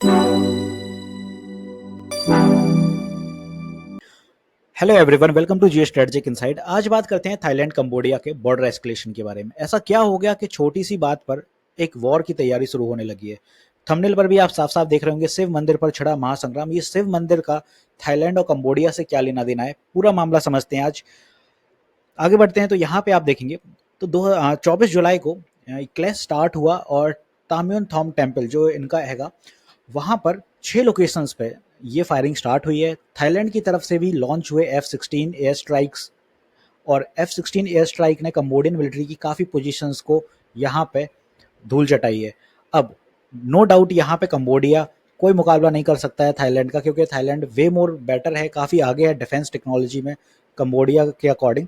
Hello everyone, welcome to Geo strategic insight. आज बात करते हैं थाईलैंड कंबोडिया के बॉर्डर एस्केलेशन के बारे में। ऐसा क्या हो गया कि छोटी सी बात पर एक वॉर की तैयारी शुरू होने लगी है। थंबनेल पर भी आप साफ साफ देख रहे होंगे, शिव मंदिर पर छिड़ा महासंग्राम। ये शिव मंदिर का थाईलैंड और कंबोडिया से क्या लेना देना है, पूरा मामला समझते हैं आज। आगे बढ़ते हैं तो यहाँ पे आप देखेंगे तो 24 जुलाई को क्लैश स्टार्ट हुआ और ताम्योन थॉम टेम्पल जो इनका हैगा, वहां पर 6 लोकेशंस पे ये फायरिंग स्टार्ट हुई है। थाईलैंड की तरफ से भी लॉन्च हुए F-16 एयर स्ट्राइक्स, और F-16 एयर स्ट्राइक ने कंबोडियन मिलिट्री की काफ़ी पोजीशंस को यहाँ पे धूल चटाई है। अब नो डाउट यहाँ पे कंबोडिया कोई मुकाबला नहीं कर सकता है थाईलैंड का, क्योंकि थाईलैंड वे मोर बेटर है, काफ़ी आगे है डिफेंस टेक्नोलॉजी में कंबोडिया के अकॉर्डिंग।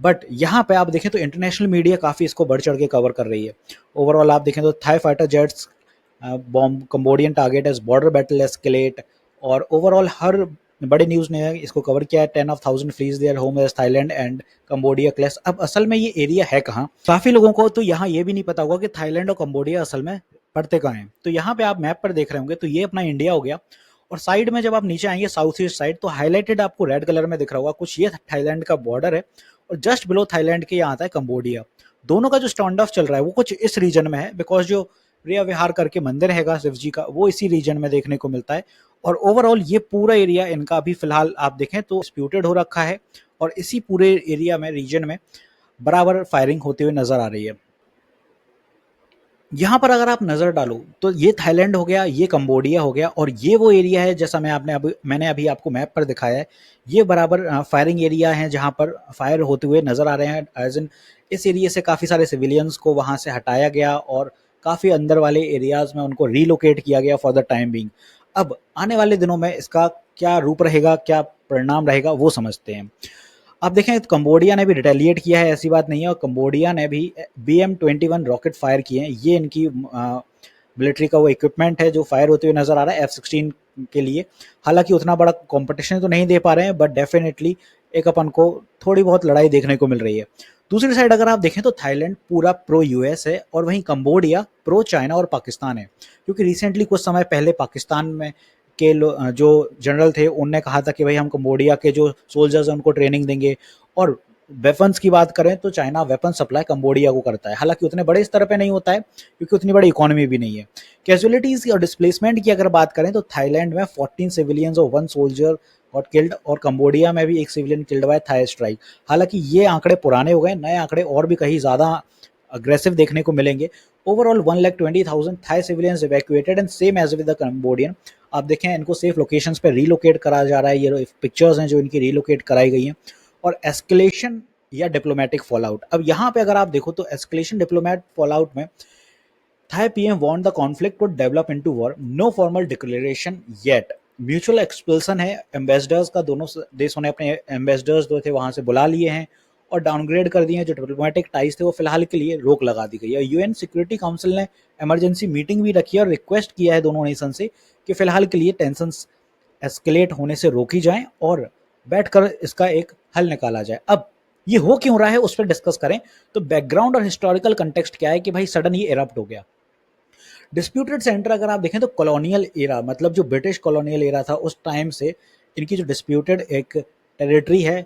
बट यहाँ पे आप देखें तो इंटरनेशनल मीडिया काफ़ी इसको बढ़ चढ़ के कवर कर रही है। ओवरऑल आप देखें तो Thai fighter jets bomb Cambodian target as border battle escalate, और ओवरऑल हर बड़े न्यूज़ ने इसको कवर किया है। 10,000 flees their home as Thailand and Cambodia clash. अब असल में ये एरिया है कहाँ, काफ़ी लोगों को तो यहाँ ये भी नहीं पता होगा कि थाईलैंड और कंबोडिया असल में पड़ते कहाँ हैं। तो यहाँ पे आप मैप पर देख रहे होंगे तो ये अपना इंडिया हो गया, और साइड में जब आप नीचे आएंगे साउथ ईस्ट साइड तो हाईलाइटेड आपको रेड कलर में दिख रहा होगा कुछ, ये थाईलैंड का बॉर्डर है। और जस्ट बिलो थाईलैंड के यहाँ आता है कंबोडिया। दोनों का जो स्टैंड ऑफ चल रहा है वो कुछ इस रीजन में है, बिकॉज जो प्रिया विहार करके मंदिर हैगा शिव जी का, वो इसी रीजन में देखने को मिलता है। और ओवरऑल ये पूरा एरिया इनका अभी फिलहाल आप देखें तो डिस्प्यूटेड हो रखा है, और इसी पूरे एरिया में रीजन में बराबर फायरिंग होते हुए नजर आ रही है। यहाँ पर अगर आप नज़र डालो तो ये थाईलैंड हो गया, ये कंबोडिया हो गया, और ये वो एरिया है जैसा मैंने अभी आपको मैप पर दिखाया है। ये बराबर फायरिंग एरिया है जहाँ पर फायर होते हुए नज़र आ रहे हैं। एज इन इस एरिया से काफ़ी सारे सिविलियंस को वहाँ से हटाया गया और काफ़ी अंदर वाले एरियाज में उनको रीलोकेट किया गया फॉर द टाइम बीइंग। अब आने वाले दिनों में इसका क्या रूप रहेगा, क्या परिणाम रहेगा, वो समझते हैं। आप देखें तो कंबोडिया ने भी रिटेलिएट किया है, ऐसी बात नहीं है, और कंबोडिया ने भी BM-21 रॉकेट फायर किए हैं। ये इनकी मिलिट्री का वो इक्विपमेंट है जो फायर होते हुए नजर आ रहा है F-16 के लिए। हालांकि उतना बड़ा कंपटीशन तो नहीं दे पा रहे हैं, बट डेफिनेटली एक अपन को थोड़ी बहुत लड़ाई देखने को मिल रही है। दूसरी साइड अगर आप देखें तो थाईलैंड पूरा प्रो यूएस है, और वहीं कंबोडिया प्रो चाइना और पाकिस्तान है। क्योंकि रिसेंटली कुछ समय पहले पाकिस्तान में के जो जनरल थे उनने कहा था कि भाई हम कंबोडिया के जो सोल्जर्स हैं उनको ट्रेनिंग देंगे। और वेपन्स की बात करें तो चाइना वेपन सप्लाई कंबोडिया को करता है, हालांकि उतने बड़े स्तर पे नहीं होता है क्योंकि उतनी बड़ी इकोनॉमी भी नहीं है। कैजुअलिटीज और डिस्प्लेसमेंट की अगर बात करें तो थाईलैंड में 14 सिविलियंस और 1 सोल्जर गॉट किल्ड, और कंबोडिया में भी एक सिविलियन किल्ड हुआ है थाई स्ट्राइक। हालांकि ये आंकड़े पुराने हो गए, नए आंकड़े और भी कहीं ज़्यादा अग्रेसिव देखने को मिलेंगे। Overall 1,20,000 Thai civilians evacuated and same as with the Cambodian. आप देखें इनको सेफ लोकेशंस पे रीलोकेट करा जा रहा है। ये पिक्चर्स हैं जो इनकी रीलोकेट कराई गई हैं। और एस्केलेशन या डिप्लोमेटिक फॉलआउट, अब यहाँ पे अगर आप देखो तो एस्केलेशन डिप्लोमेट फॉलआउट में Thai PM want the conflict could develop into war, no formal declaration yet. Mutual expulsion है, एम्बेसडर्स का दोनों देशों ने अपने एम्बेसडर्स जो थे वहां से बुला लिए हैं और डाउनग्रेड कर दिए हैं। जो डिप्लोमेटिक टाइज थे वो फिलहाल के लिए रोक लगा दी गई है। यूएन सिक्योरिटी काउंसिल ने इमरजेंसी मीटिंग भी रखी है और रिक्वेस्ट किया है दोनों नेशन से कि फिलहाल के लिए टेंशन एस्केलेट होने से रोकी जाएं और बैठकर इसका एक हल निकाला जाए। अब ये हो क्यों रहा है उस पर डिस्कस करें तो बैकग्राउंड और हिस्टोरिकल कंटेक्स्ट क्या है कि भाई सडन ये इरप्ट हो गया। डिस्प्यूटेड सेंटर अगर आप देखें तो कॉलोनियल एरा, मतलब जो ब्रिटिश कॉलोनियल एरा था उस टाइम से इनकी जो डिस्प्यूटेड एक टेरिटरी है,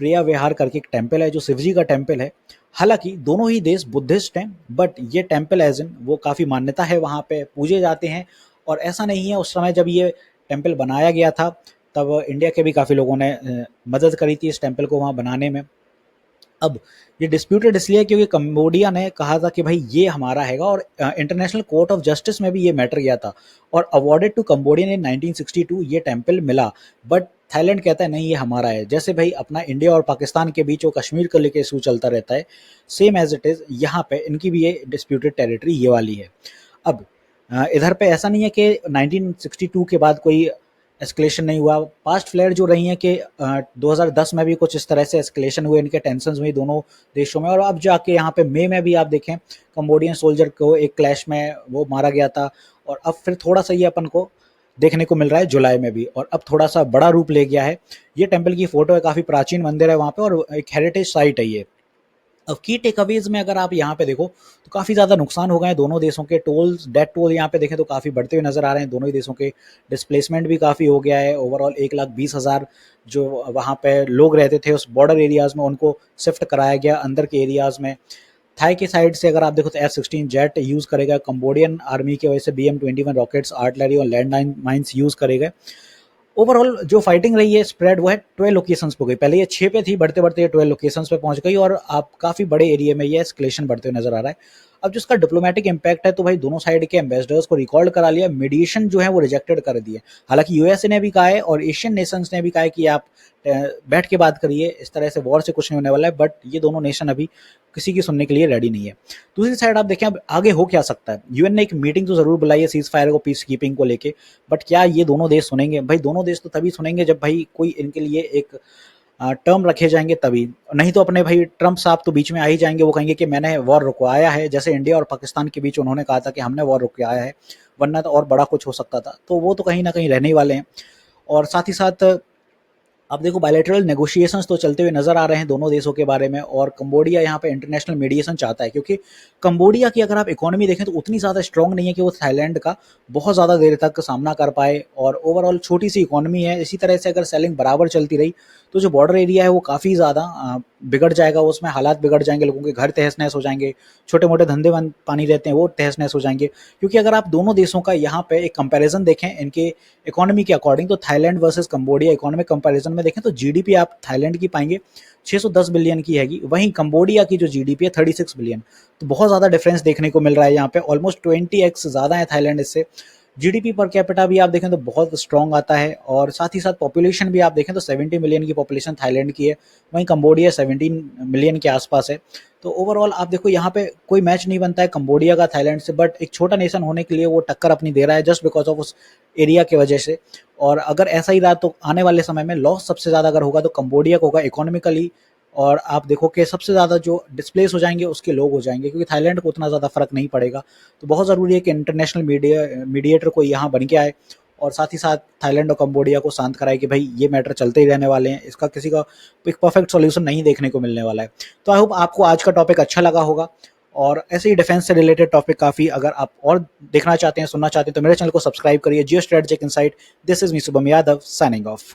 प्रिया विहार करके एक टेम्पल है जो शिवजी का टेम्पल है। हालांकि दोनों ही देश बुद्धिस्ट हैं, बट ये टेम्पल एज इन वो काफ़ी मान्यता है, वहाँ पे पूजे जाते हैं। और ऐसा नहीं है, उस समय जब ये टेम्पल बनाया गया था तब इंडिया के भी काफ़ी लोगों ने मदद करी थी इस टेम्पल को वहाँ बनाने में। अब ये डिस्प्यूटेड इसलिए क्योंकि कंबोडिया ने कहा था कि भाई ये हमारा हैगा, और इंटरनेशनल कोर्ट ऑफ जस्टिस में भी ये मैटर गया था और अवॉर्डेड टू कंबोडियन इन 1962 ये टेम्पल मिला। बट थाईलैंड कहता है नहीं ये हमारा है। जैसे भाई अपना इंडिया और पाकिस्तान के बीच वो कश्मीर को लेकर इशू चलता रहता है, सेम एज इट इज़ यहाँ पे इनकी भी ये डिस्प्यूटेड टेरिटरी ये वाली है। अब इधर पे ऐसा नहीं है कि 1962 के बाद कोई एस्केलेशन नहीं हुआ। पास्ट फ्लेयर जो रही हैं कि 2010 में भी कुछ इस तरह से एस्केलेशन हुए, इनके टेंशन हुई दोनों देशों में। और अब जाके यहाँ पे मई में भी आप देखें कंबोडियन सोल्जर को एक क्लैश में वो मारा गया था, और अब फिर थोड़ा सा ये अपन को देखने को मिल रहा है जुलाई में भी, और अब थोड़ा सा बड़ा रूप ले गया है। ये टेम्पल की फोटो है, काफ़ी प्राचीन मंदिर है वहाँ पे और एक हेरिटेज साइट है ये। अब की टेकअवेज़ में अगर आप यहाँ पे देखो तो काफ़ी ज़्यादा नुकसान हो गए हैं दोनों देशों के। टोल्स, डेथ टोल यहाँ पे देखें तो काफ़ी बढ़ते हुए नज़र आ रहे हैं दोनों ही देशों के। डिस्प्लेसमेंट भी काफ़ी हो गया है। ओवरऑल 1,20,000 जो वहाँ पे लोग रहते थे उस बॉर्डर एरियाज़ में, उनको शिफ्ट कराया गया अंदर के एरियाज़ में। थाई की साइड से अगर आप देखो तो F-16 जेट यूज़ करेगा कंबोडियन आर्मी की वजह से। BM-21 रॉकेट्स, आर्टिलरी और लैंड माइंस यूज़ करेगा। ओवरऑल जो फाइटिंग रही है स्प्रेड वो है 12 लोकेशंस पे गई। पहले ये 6 पे थी, बढ़ते बढ़ते ये 12 लोकेशंस पे पहुंच गई और आप काफ़ी बड़े एरिया में ये एस्केलेशन बढ़ते हुए नजर आ रहा है। अब जो इसका डिप्लोमेटिक इम्पैक्ट है तो भाई दोनों साइड के एम्बेसडर्स को रिकॉल करा लिया, मीडिएशन जो है वो रिजेक्टेड कर दिए। हालांकि यूएसए ने भी कहा है और एशियन नेशंस ने भी कहा है कि आप बैठ के बात करिए, इस तरह से वॉर से कुछ नहीं होने वाला है, बट ये दोनों नेशन अभी किसी की सुनने के लिए रेडी नहीं है। दूसरी साइड आप देखें अब आगे हो क्या सकता है। यूएन ने एक मीटिंग तो जरूर बुलाई है सीज फायर को, पीस कीपिंग को लेके, बट क्या ये दोनों देश सुनेंगे? भाई दोनों देश तो तभी सुनेंगे जब भाई कोई इनके लिए एक टर्म रखे जाएंगे तभी। नहीं तो अपने भाई ट्रंप साहब तो बीच में आ ही जाएंगे, वो कहेंगे कि मैंने वॉर रुकवाया है, जैसे इंडिया और पाकिस्तान के बीच उन्होंने कहा था कि हमने वॉर रुकवाया है, वरना तो और बड़ा कुछ हो सकता था। तो वो तो कहीं ना कहीं रहने ही वाले हैं। और साथ ही साथ अब देखो बायलैटरल नेगोशिएशंस तो चलते हुए नजर आ रहे हैं दोनों देशों के बारे में, और कंबोडिया यहाँ पे इंटरनेशनल मीडिएशन चाहता है, क्योंकि कंबोडिया की अगर आप इकोनॉमी देखें तो उतनी ज़्यादा स्ट्रांग नहीं है कि वो थाईलैंड का बहुत ज़्यादा देर तक सामना कर पाए, और ओवरऑल छोटी सी इकोनॉमी है। इसी तरह से अगर सेलिंग बराबर चलती रही तो जो बॉर्डर एरिया है वो काफ़ी ज़्यादा बिगड़ जाएगा, उसमें हालात बिगड़ जाएंगे, लोगों के घर तहस नहस हो जाएंगे, छोटे मोटे धंधे पानी रहते हैं वो तहस नहस हो जाएंगे। क्योंकि अगर आप दोनों देशों का यहाँ पे एक कंपैरिजन देखें इनके इकोनॉमी के अकॉर्डिंग, तो Thailand versus Cambodia economic comparison में देखें तो जीडीपी आप थाईलैंड की पाएंगे 610 बिलियन की हैगी, वहीं कंबोडिया की जो जीडीपी है 36 बिलियन। तो बहुत ज़्यादा डिफरेंस देखने को मिल रहा है यहाँ पे, ऑलमोस्ट 20x ज़्यादा है थाईलैंड इससे। जीडीपी पर कैपिटा भी आप देखें तो बहुत स्ट्रॉन्ग आता है, और साथ ही साथ पॉपुलेशन भी आप देखें तो 70 मिलियन की पॉपुलेशन थाईलैंड की है, वहीं कंबोडिया 17 मिलियन के आसपास है। तो ओवरऑल आप देखो यहाँ पे कोई मैच नहीं बनता है कंबोडिया का थाईलैंड से, बट एक छोटा नेशन होने के लिए वो टक्कर अपनी दे रहा है जस्ट बिकॉज ऑफ उस एरिया की वजह से। और अगर ऐसा ही रहा तो आने वाले समय में लॉस सबसे ज़्यादा अगर होगा तो कंबोडिया को होगा इकोनॉमिकली, और आप देखो कि सबसे ज़्यादा जो डिस्प्लेस हो जाएंगे उसके लोग हो जाएंगे, क्योंकि थाईलैंड को उतना ज़्यादा फर्क नहीं पड़ेगा। तो बहुत ज़रूरी है कि इंटरनेशनल मीडिएटर कोई यहाँ बन के आए, और साथ ही साथ थाईलैंड और कंबोडिया को शांत कराए कि भाई ये मैटर चलते ही रहने वाले हैं, इसका किसी का एक परफेक्ट सॉल्यूशन नहीं देखने को मिलने वाला है। तो आई होप आपको आज का टॉपिक अच्छा लगा होगा, और ऐसे ही डिफेंस से रिलेटेड टॉपिक काफ़ी अगर आप और देखना चाहते हैं, सुनना चाहते हैं, तो मेरे चैनल को सब्सक्राइब करिए। जियो strategic insight, this is me Shubham Yadav signing off.